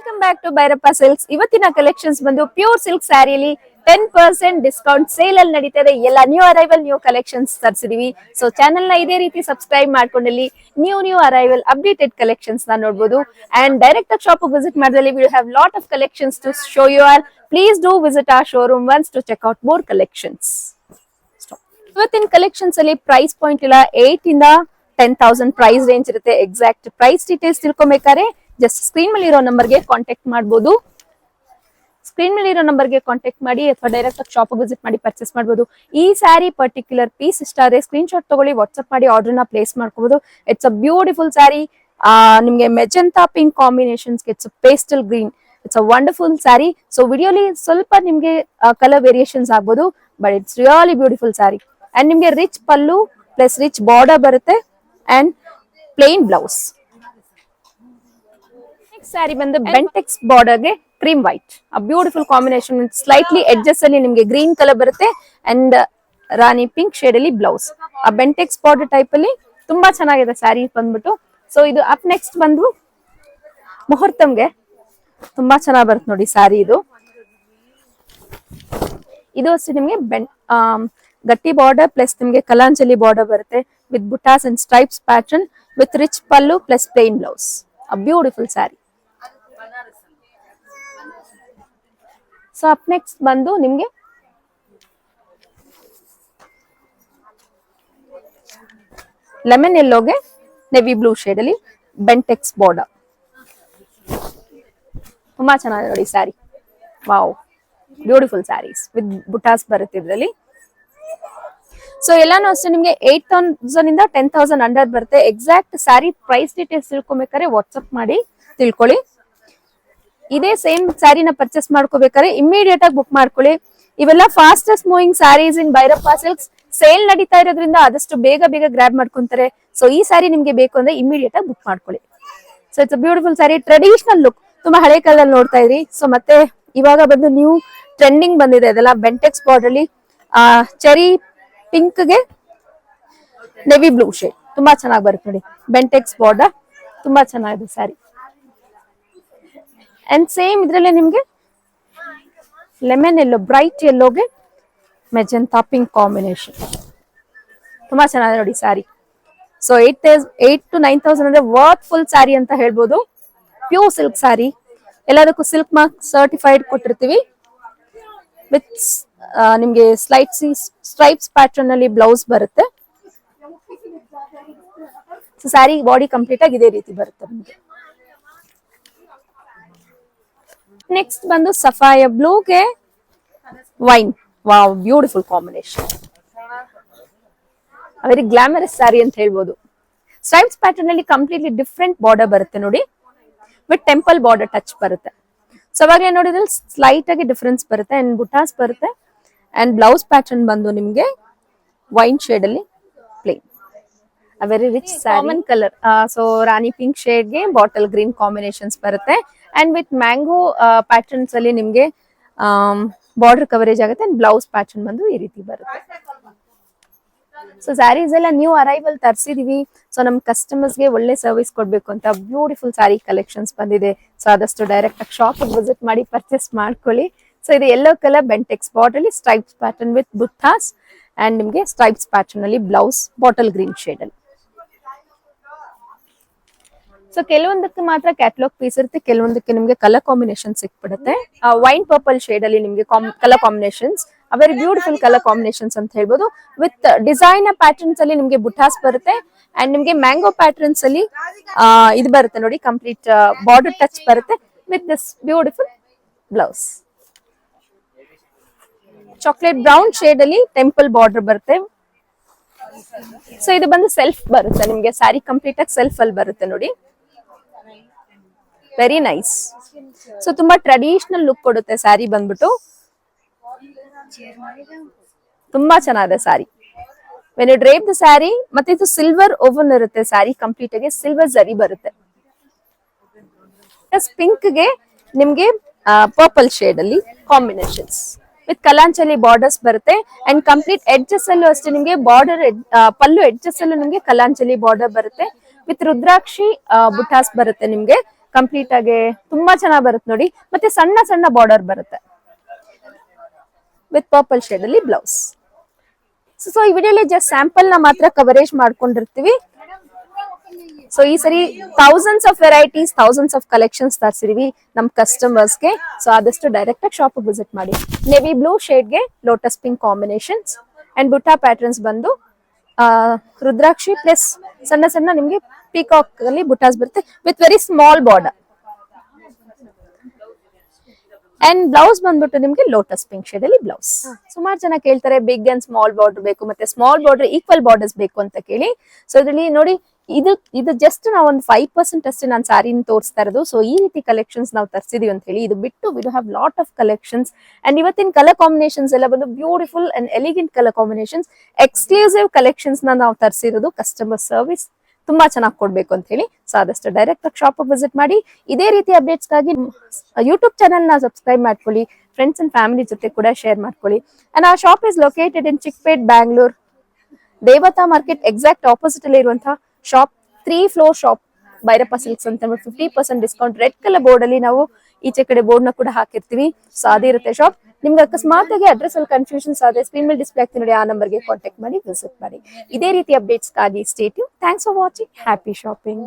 Welcome back to Bhairappa silks. ಇವತ್ತಿನ collections ಬಂದು pure silk ಸ್ಯಾರಿಯಲ್ಲಿ 10% ಡಿಸ್ಕೌಂಟ್ ಸೇಲ್ ಅಲ್ಲಿ ನಡೀತಾ ಇದೆ. ಎಲ್ಲ ನ್ಯೂ ಅರೈವಲ್ ನ್ಯೂ ಕಲೆಕ್ಷನ್ಸ್ ತರಿಸಿದೀವಿ. ಸೊ ಚಾನೆಲ್ ನ ಇದೇ ರೀತಿ ಸಬ್ಸ್ಕ್ರೈಬ್ ಮಾಡ್ಕೊಂಡಲ್ಲಿ ನ್ಯೂ ಅರೈವಲ್ ಅಪ್ಡೇಟೆಡ್ ಕಲೆಕ್ಷನ್ಸ್ ನ ನೋಡಬಹುದು. ಅಂಡ್ ಡೈರೆಕ್ಟ್ ಆಗಿ ಶಾಪ್ ವಿಸಿಟ್ ಮಾಡಿದಲ್ಲಿ we have lot of collections to show you all. Please do visit our showroom once to check out more collections. ಇವತ್ತಿನ collections ಅಲ್ಲಿ ಪ್ರೈಸ್ ಪಾಯಿಂಟ್ ಇಲ್ಲ. 8 ಇಂದ 10,000 price range ಇರುತ್ತೆ. Exact price details ತಿಳ್ಕೊಬೇಕಾದ್ರೆ just screen ಮೇಲೆ ಇರೋ ನಂಬರ್ಗೆ ಕಾಂಟ್ಯಾಕ್ಟ್ ಮಾಡಬಹುದು. ಸ್ಕ್ರೀನ್ ಮೇಲೆ ಇರೋ ನಂಬರ್ಗೆ ಕಾಂಟ್ಯಾಕ್ಟ್ ಮಾಡಿ ಅಥವಾ ಡೈರೆಕ್ಟ್ ಆಗಿ ಶಾಪ್ ವಿಸಿಟ್ ಮಾಡಿ ಪರ್ಚೇಸ್ ಮಾಡಬಹುದು. ಈ ಸ್ಯಾರಿ ಪರ್ಟಿಕ್ಯುಲರ್ ಪೀಸ್ ಇಷ್ಟ ಆದ್ರೆ ಸ್ಕ್ರೀನ್ ಶಾಟ್ ತಗೊಳ್ಳಿ, ವಾಟ್ಸ್ಆಪ್ ಮಾಡಿ ಆರ್ಡರ್ ನ ಪ್ಲೇಸ್ ಮಾಡ್ಕೋಬಹುದು. It's a beautiful sari. ನಿಮ್ಗೆ magenta pink combinations, it's pastel green, it's a wonderful sari. So ವಿಡಿಯೋಲಿ ಸ್ವಲ್ಪ ನಿಮ್ಗೆ ಕಲರ್ ವೇರಿಯೇಷನ್ಸ್ ಆಗ್ಬೋದು, but it's really beautiful sari. And ನಿಮ್ಗೆ rich pallu plus rich border ಬರುತ್ತೆ and plain blouse. Next sari ಬಂದು Bentex ಬಾರ್ಡರ್ಗೆ cream white, beautiful combination. Slightly edges ಅಲ್ಲಿ ನಿಮ್ಗೆ ಗ್ರೀನ್ ಕಲರ್ ಬರುತ್ತೆ ಅಂಡ್ ರಾಣಿ ಪಿಂಕ್ ಶೇಡ್ ಅಲ್ಲಿ ಬ್ಲೌಸ್. ಆ ಬೆಂಟೆಕ್ಸ್ ಬಾರ್ಡರ್ ಟೈಪ್ ಅಲ್ಲಿ ತುಂಬಾ ಚೆನ್ನಾಗಿದೆ ಸ್ಯಾರಿ ಬಂದ್ಬಿಟ್ಟು. ಸೊ ಇದು ಅಪ್ ನೆಕ್ಸ್ಟ್ ಬಂದು ಮುಹೂರ್ತಂಗೆ ತುಂಬಾ ಚೆನ್ನಾಗಿ ಬರುತ್ತೆ ನೋಡಿ ಸ್ಯಾರಿ. ಇದು ಅಷ್ಟೇ ನಿಮ್ಗೆ ಗಟ್ಟಿ ಬಾರ್ಡರ್ ಪ್ಲಸ್ ನಿಮ್ಗೆ ಕಲಾಂಚಲಿ ಬಾರ್ಡರ್ ಬರುತ್ತೆ with butas and stripes pattern with rich pallu plus plain blouse. A beautiful sari. So up next ಬಂದು ನಿಮ್ಗೆ ಲೆಮನ್ ಯೆಲ್ಲೋಗೆ ನೆವಿ ಬ್ಲೂ ಶೇಡ್ ಅಲ್ಲಿ ಬೆಂಟೆಕ್ಸ್ ಬಾರ್ಡರ್. ತುಂಬಾ ಚೆನ್ನಾಗಿದೆ ನೋಡಿ sari. Wow, beautiful saris with butas ಬರುತ್ತೆ ಇದರಲ್ಲಿ. ಸೊ ಎಲ್ಲಾನು ಅಷ್ಟೇ ನಿಮ್ಗೆ 8,000 ಇಂದ 10,000 ಅಂಡರ್ ಬರುತ್ತೆ. ಎಕ್ಸಾಕ್ಟ್ ಸ್ಯಾರಿ ಪ್ರೈಸ್ ಡೀಟೇಲ್ಸ್ ತಿಳ್ಕೊಬೇಕಾದ್ರೆ ವಾಟ್ಸ್ಆಪ್ ಮಾಡಿ ತಿಳ್ಕೊಳ್ಳಿ. ಇದೇ ಸೇಮ್ ಸ್ಯಾರಿನ ಪರ್ಚೇಸ್ ಮಾಡ್ಕೋಬೇಕಾದ್ರೆ ಇಮಿಡಿಯೇಟ್ ಆಗಿ ಬುಕ್ ಮಾಡ್ಕೊಳ್ಳಿ. ಇವೆಲ್ಲ fastest moving saris in Bhairappa silks. Sale ನಡೀತಾ ಇರೋದ್ರಿಂದ ಆದಷ್ಟು ಬೇಗ ಗ್ರಾಬ್ ಮಾಡ್ಕೊಂತಾರೆ. ಸೊ ಈ ಸ್ಯಾರಿ ನಿಮ್ಗೆ ಬೇಕು ಅಂದ್ರೆ ಇಮಿಡಿಯೇಟ್ ಆಗಿ ಬುಕ್ ಮಾಡ್ಕೊಳ್ಳಿ. So it's a beautiful sari, traditional look. ತುಂಬಾ ಹಳೆ ಕಾಲದಲ್ಲಿ ನೋಡ್ತಾ ಇದ್ರಿ. ಸೊ ಮತ್ತೆ ಇವಾಗ ಬಂದು ನ್ಯೂ ಟ್ರೆಂಡಿಂಗ್ ಬಂದಿದೆ ಅದೆಲ್ಲ. ಬೆಂಟೆಕ್ಸ್ ಬಾರ್ಡರ್ ಅಲ್ಲಿ ಚೆರಿ ಪಿಂಕ್ ಗೆ ನೆವಿ ಬ್ಲೂ ಶೇಡ್ ತುಂಬಾ ಚೆನ್ನಾಗಿ ಬರುತ್ತೆ ನೋಡಿ. ಬೆಂಟೆಕ್ಸ್ ಬಾರ್ಡರ್ ತುಂಬಾ ಚೆನ್ನಾಗಿದೆ ಸ್ಯಾರಿ. ಅಂಡ್ ಸೇಮ್ ಇದ್ರಲ್ಲೇ ನಿಮ್ಗೆ ಲೆಮನ್ ಯೆಲ್ಲೋ, ಬ್ರೈಟ್ ಯೆಲ್ಲೋಗೆ ಮೆಜೆಂಟಾ ಪಿಂಕ್ ಕಾಂಬಿನೇಷನ್ ತುಂಬಾ ಚೆನ್ನಾಗಿದೆ ನೋಡಿ ಸ್ಯಾರಿ. ಸೊ 8 to 9,000 ಅಂದ್ರೆ ವರ್ತ್ ಫುಲ್ ಸ್ಯಾರಿ ಅಂತ ಹೇಳ್ಬೋದು. ಪ್ಯೂರ್ ಸಿಲ್ಕ್ ಸ್ಯಾರಿ, ಎಲ್ಲದಕ್ಕೂ ಸಿಲ್ಕ್ ಮಾರ್ಕ್ ಸರ್ಟಿಫೈಡ್ ಕೊಟ್ಟಿರ್ತೀವಿ ವಿತ್ ನಿಮ್ಗೆ ಸ್ಟ್ರೈಪ್ಸ್ ಪ್ಯಾಟರ್ನ್ ಅಲ್ಲಿ ಬ್ಲೌಸ್ ಬರುತ್ತೆ. ಸೊ ಸ್ಯಾರಿ ಬಾಡಿ ಕಂಪ್ಲೀಟ್ ಆಗಿ ಇದೇ ರೀತಿ ಬರುತ್ತೆ ನಿಮ್ಗೆ. ನೆಕ್ಸ್ಟ್ ಬಂದು ಸಫಾಯ ಬ್ಲೂಗೆ wine. Wow, beautiful combination. Very glamorous sari ಅಂತ ಹೇಳ್ಬೋದು. ಸ್ಟ್ರೈಪ್ಸ್ ಪ್ಯಾಟರ್ನ್ ಅಲ್ಲಿ ಕಂಪ್ಲೀಟ್ಲಿ ಡಿಫ್ರೆಂಟ್ ಬಾರ್ಡರ್ ಬರುತ್ತೆ ನೋಡಿ ವಿತ್ ಟೆಂಪಲ್ ಬಾರ್ಡರ್ ಟಚ್ ಬರುತ್ತೆ. ಸೊ ಅವಾಗಲೇ ನೋಡಿದ್ರೆ ಸ್ಲೈಟ್ ಆಗಿ ಡಿಫರೆನ್ಸ್ ಬರುತ್ತೆ ಅಂಡ್ ಬುಟಾಸ್ ಬರುತ್ತೆ. ಅಂಡ್ ಬ್ಲೌಸ್ ಪ್ಯಾಟರ್ನ್ ಬಂದು ನಿಮ್ಗೆ ವೈನ್ ಶೇಡ್ ಅಲ್ಲಿ plain, very rich common colour. So rani pink shade ಗೆ ಬಾಟಲ್ ಗ್ರೀನ್ ಕಾಂಬಿನೇಷನ್ಸ್ ಬರುತ್ತೆ ಅಂಡ್ ವಿತ್ ಮ್ಯಾಂಗೋ ಪ್ಯಾಟರ್ನ್ಸ್ ಅಲ್ಲಿ ನಿಮ್ಗೆ ಬಾರ್ಡರ್ ಕವರೇಜ್ ಆಗುತ್ತೆ ಅಂಡ್ ಬ್ಲೌಸ್ ಪ್ಯಾಟರ್ನ್ ಬಂದು ಈ ರೀತಿ ಬರುತ್ತೆ. ಸೊ ಸ್ಯಾರೀಸ್ ಎಲ್ಲ ನ್ಯೂ ಅರೈವಲ್ ತರಿಸಿದೀವಿ. ಸೊ ನಮ್ ಕಸ್ಟಮರ್ಸ್ ಗೆ ಒಳ್ಳೆ ಸರ್ವಿಸ್ ಕೊಡ್ಬೇಕು ಅಂತ ಬ್ಯೂಟಿಫುಲ್ ಸ್ಯಾರಿ ಕಲೆಕ್ಷನ್ಸ್ ಬಂದಿದೆ. ಸೊ ಆದಷ್ಟು ಡೈರೆಕ್ಟ್ ಆಗಿ ಶಾಪ್ ವಿಸಿಟ್ ಮಾಡಿ ಪರ್ಚೇಸ್ ಮಾಡ್ಕೊಳ್ಳಿ. ಸೊ ಇದು ಯೆಲ್ಲೋ ಕಲರ್ ಬೆಂಟೆಕ್ಸ್ ಬಾರ್ಡರ್ ಅಲ್ಲಿ stripes pattern with buttas and ನಿಮ್ಗೆ ಸ್ಟ್ರೈಪ್ಸ್ ಪ್ಯಾಟರ್ನ್ ಅಲ್ಲಿ ಬ್ಲೌಸ್ ಬಾಟಲ್ ಗ್ರೀನ್ ಶೇಡ್ ಅಲ್ಲಿ. ಸೊ ಕೆಲವೊಂದಕ್ಕೆ ಮಾತ್ರ ಕ್ಯಾಟಲಾಗ್ ಪೀಸ್ ಇರುತ್ತೆ, ಕೆಲವೊಂದಕ್ಕೆ ನಿಮ್ಗೆ ಕಲರ್ ಕಾಂಬಿನೇಷನ್ ಸಿಕ್ಬಿಡುತ್ತೆ. ವೈನ್ ಪರ್ಪಲ್ ಶೇಡ್ ಅಲ್ಲಿ ನಿಮ್ಗೆ colour combinations, very beautiful colour combinations ಅಂತ ಹೇಳ್ಬೋದು. ವಿತ್ ಡಿಸೈನರ್ ಪ್ಯಾಟರ್ನ್ಸ್ ಅಲ್ಲಿ ನಿಮ್ಗೆ ಬುಟಾಸ್ ಬರುತ್ತೆ ಅಂಡ್ ನಿಮ್ಗೆ ಮ್ಯಾಂಗೋ ಪ್ಯಾಟರ್ನ್ಸ್ ಅಲ್ಲಿ ಇದು ಬರುತ್ತೆ ನೋಡಿ, ಕಂಪ್ಲೀಟ್ ಬಾರ್ಡರ್ ಟಚ್ ಬರುತ್ತೆ with this beautiful blouse. Chocolate brown shade ಅಲ್ಲಿ ಟೆಂಪಲ್ ಬಾರ್ಡರ್ ಬರುತ್ತೆ. ಸೊ ಇದು ಬಂದು ಸೆಲ್ಫ್ ಬರುತ್ತೆ ನಿಮ್ಗೆ, ಸ್ಯಾರಿ ಕಂಪ್ಲೀಟ್ ಆಗಿ ಸೆಲ್ಫ್ ಅಲ್ಲಿ ಬರುತ್ತೆ ನೋಡಿ. Very nice. ಸೊ ತುಂಬಾ ಟ್ರೆಡಿಷನಲ್ ಲುಕ್ ಕೊಡುತ್ತೆ ಸ್ಯಾರಿ ಬಂದ್ಬಿಟ್ಟು. ತುಂಬಾ ಚೆನ್ನಾಗಿದೆ sari. When you drape the sari, ಮತ್ತೆ ಇದು ಸಿಲ್ವರ್ ಓವನ್ ಇರುತ್ತೆ ಸ್ಯಾರಿ ಕಂಪ್ಲೀಟ್ ಆಗಿ, ಸಿಲ್ವರ್ ಜರಿ ಬರುತ್ತೆ. ಪಿಂಕ್ ಗೆ ನಿಮ್ಗೆ ಪರ್ಪಲ್ ಶೇಡ್ ಅಲ್ಲಿ ಕಾಂಬಿನೇಷನ್ಸ್ ವಿತ್ ಕಲಾಂಚಲಿ ಬಾರ್ಡರ್ಸ್ ಬರುತ್ತೆ ಅಂಡ್ ಕಂಪ್ಲೀಟ್ ಎಡ್ಜಸ್ ಅಲ್ಲೂ ಅಷ್ಟೇ ನಿಮ್ಗೆ ಬಾರ್ಡರ್ ಪಲ್ಲು ಎಡ್ಜಸ್ ಅಲ್ಲೂ ನಿಮ್ಗೆ ಕಲಾಂಚಲಿ ಬಾರ್ಡರ್ ಬರುತ್ತೆ ವಿತ್ ರುದ್ರಾಕ್ಷಿ ಬುಟಾಸ್ ಬರುತ್ತೆ ನಿಮ್ಗೆ ಕಂಪ್ಲೀಟ್ ಆಗಿ ತುಂಬಾ ಚೆನ್ನಾಗಿ ಬರುತ್ತೆ ನೋಡಿ. ಮತ್ತೆ ಸಣ್ಣ ಸಣ್ಣ ಬಾರ್ಡರ್ ಬರುತ್ತೆ ವಿತ್ ಪರ್ಪಲ್ ಶೇಡ್ ಅಲ್ಲಿ ಬ್ಲೌಸ್. ಸೊ ಈ ವಿಡಿಯೋಲಿ ಜಸ್ಟ್ ಸ್ಯಾಂಪಲ್ ನ ಮಾತ್ರ ಕವರೇಜ್ ಮಾಡ್ಕೊಂಡಿರ್ತೀವಿ. ಸೊ ಈ sari thousands of varieties, thousands of collections ತರಿಸಿದೀವಿ ನಮ್ ಕಸ್ಟಮರ್ಸ್ಗೆ. ಸೊ ಆದಷ್ಟು ಡೈರೆಕ್ಟ್ ಆಗಿ ಶಾಪ್ ವಿಸಿಟ್ ಮಾಡಿ. ನೇವಿ ಬ್ಲೂ ಶೇಡ್ಗೆ lotus pink combinations and butta patterns ಬಂದು ರುದ್ರಾಕ್ಷಿ ಪ್ಲಸ್ ಸಣ್ಣ ಸಣ್ಣ ನಿಮ್ಗೆ ಪೀಕಾಕ್ ಅಲ್ಲಿ ಬುಟ್ಟಾಸ್ ಬರುತ್ತೆ with very small border. And blouse ಬಂದ್ಬಿಟ್ಟು ನಿಮ್ಗೆ ಲೋಟಸ್ ಪಿಂಕ್ ಶೇಡ್ ಅಲ್ಲಿ ಬ್ಲೌಸ್. ಸುಮಾರು ಜನ ಕೇಳ್ತಾರೆ ಬಿಗ್ ಅಂಡ್ ಸ್ಮಾಲ್ ಬಾರ್ಡರ್ ಬೇಕು ಮತ್ತೆ ಸ್ಮಾಲ್ ಬಾರ್ಡರ್ ಈಕ್ವಲ್ ಬಾರ್ಡರ್ಸ್ ಬೇಕು ಅಂತ ಕೇಳಿ. ಸೊ ಇದರಲ್ಲಿ ನೋಡಿ ಇದು ಜಸ್ಟ್ ನಾವು ಒಂದು 5% ಅಷ್ಟೇ ನಾನು ಸ್ಯಾರಿನ ತೋರಿಸ್ತಾ ಇರೋದು. ಸೊ ಈ ರೀತಿ ಕಲೆಕ್ಷನ್ಸ್ ನಾವು ತರಿಸಿದೀವಿ ಅಂತ ಹೇಳಿ. ಇದು ಬಿಟ್ಟು we do have lot of collections and ಇವತ್ತಿನ ಕಲರ್ ಕಾಂಬಿನೇಷನ್ಸ್ ಎಲ್ಲ ಬಂದು beautiful and elegant colour combinations, exclusive collections ನಾವು ತರಿಸಿರೋದು. ಕಸ್ಟಮರ್ ಸರ್ವಿಸ್ ತುಂಬಾ ಚೆನ್ನಾಗಿ ಕೊಡ್ಬೇಕು ಅಂತ ಹೇಳಿ. ಸೊ ಆದಷ್ಟು ಡೈರೆಕ್ಟ್ ಆಗಿ ಶಾಪ್ ವಿಸಿಟ್ ಮಾಡಿ. ಇದೇ ರೀತಿ ಅಪ್ಡೇಟ್ಸ್ ಗಾಗಿ ಯೂಟ್ಯೂಬ್ ಚಾನಲ್ ನ ಸಬ್ಸ್ಕ್ರೈಬ್ ಮಾಡ್ಕೊಳ್ಳಿ. ಫ್ರೆಂಡ್ಸ್ ಅಂಡ್ ಫ್ಯಾಮಿಲಿ ಜೊತೆ ಕೂಡ ಶೇರ್ ಮಾಡ್ಕೊಳ್ಳಿ. ಅಂಡ್ ಆ shop is located in Chickpet, Bangalore, Devatha market exact opposite ಅಲ್ಲಿ ಇರುವಂತಹ shop. 3 floor shop, Bhairappa silks ಅಂತ 50% ಡಿಸ್ಕೌಂಟ್ ರೆಡ್ ಕಲರ್ ಬೋರ್ಡ್ ಅಲ್ಲಿ ನಾವು ಈಚೆ ಕಡೆ ಬೋರ್ಡ್ ನ ಕೂಡ ಹಾಕಿರ್ತೀವಿ. ಸೊ ಅದೇ ಇರುತ್ತೆ ಶಾಪ್. ನಿಮ್ಗೆ ಅಕಸ್ಮಾತ್ ಆಗಿ ಅಡ್ರೆಸ್ ಅಲ್ಲಿ ಕನ್ಫ್ಯೂಷನ್ಸ್ ಆದ್ರೆ ಸ್ಕ್ರೀನ್ ಮೇಲೆ ಡಿಸ್ಪ್ಲೇ ಆಗ್ತೀನಿ ನೋಡಿ, ಆ ನಂಬರ್ಗೆ ಕಾಂಟ್ಯಾಕ್ಟ್ ಮಾಡಿ ವಿಸಿಟ್ ಮಾಡಿ. ಇದೇ ರೀತಿ ಅಪ್ಡೇಟ್ಸ್ ಗಾಗಿ stay tune. Thanks for watching. Happy shopping.